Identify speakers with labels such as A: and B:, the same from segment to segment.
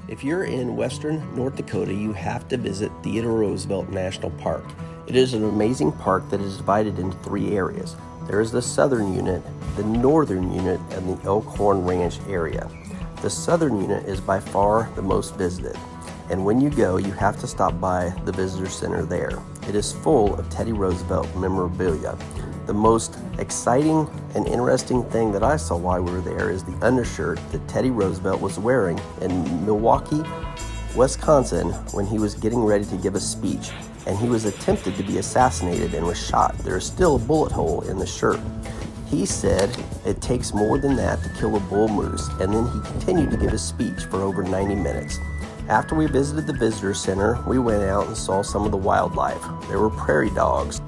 A: If you're in western North Dakota, you have to visit Theodore Roosevelt National Park. It is an amazing park that is divided into three areas. There is the southern unit, the northern unit, and the Elkhorn Ranch area. The southern unit is by far the most visited, and when you go, you have to stop by the visitor center there. It is full of Teddy Roosevelt memorabilia. The most exciting and interesting thing that I saw while we were there is the undershirt that Teddy Roosevelt was wearing in Milwaukee, Wisconsin, when he was getting ready to give a speech, and he was attempted to be assassinated and was shot. There is still a bullet hole in the shirt. He said it takes more than that to kill a bull moose, and then he continued to give his speech for over 90 minutes. After we visited the visitor center, we went out and saw some of the wildlife. There were prairie dogs,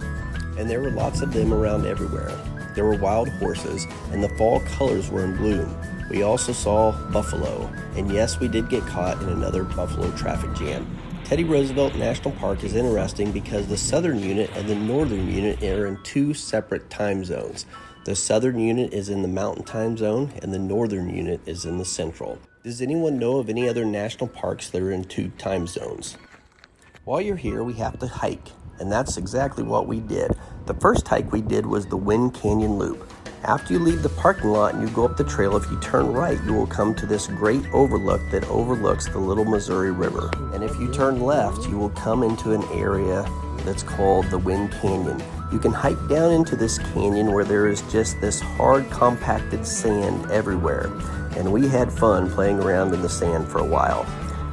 A: and there were lots of them around everywhere. There were wild horses, and the fall colors were in bloom. We also saw buffalo, and yes, we did get caught in another buffalo traffic jam. Teddy Roosevelt National Park is interesting because the southern unit and the northern unit are in two separate time zones. The southern unit is in the mountain time zone, and the northern unit is in the central. Does anyone know of any other national parks that are in two time zones? While you're here, we have to hike, and that's exactly what we did. The first hike we did was the Wind Canyon Loop. After you leave the parking lot and you go up the trail, if you turn right, you will come to this great overlook that overlooks the Little Missouri River. And if you turn left, you will come into an area that's called the Wind Canyon. You can hike down into this canyon where there is just this hard, compacted sand everywhere. And we had fun playing around in the sand for a while.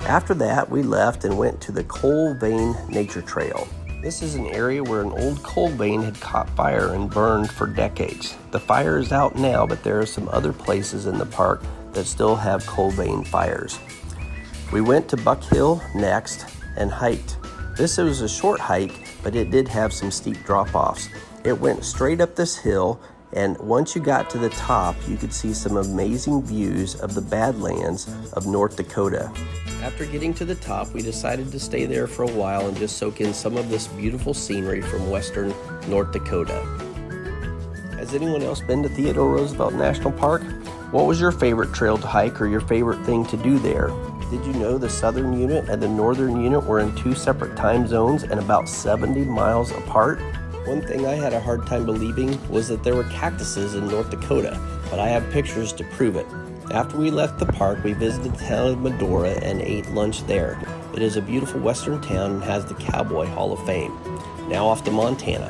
A: After that, we left and went to the Coal Vein Nature Trail. This is an area where an old coal vein had caught fire and burned for decades. The fire is out now, but there are some other places in the park that still have coal vein fires. We went to Buck Hill next and hiked. This was a short hike, but it did have some steep drop-offs. It went straight up this hill, and once you got to the top, you could see some amazing views of the Badlands of North Dakota. After getting to the top, we decided to stay there for a while and just soak in some of this beautiful scenery from western North Dakota. Has anyone else been to Theodore Roosevelt National Park? What was your favorite trail to hike or your favorite thing to do there? Did you know the southern unit and the northern unit were in two separate time zones and about 70 miles apart? One thing I had a hard time believing was that there were cactuses in North Dakota, but I have pictures to prove it. After we left the park, we visited the town of Medora and ate lunch there. It is a beautiful western town and has the Cowboy Hall of Fame. Now off to Montana.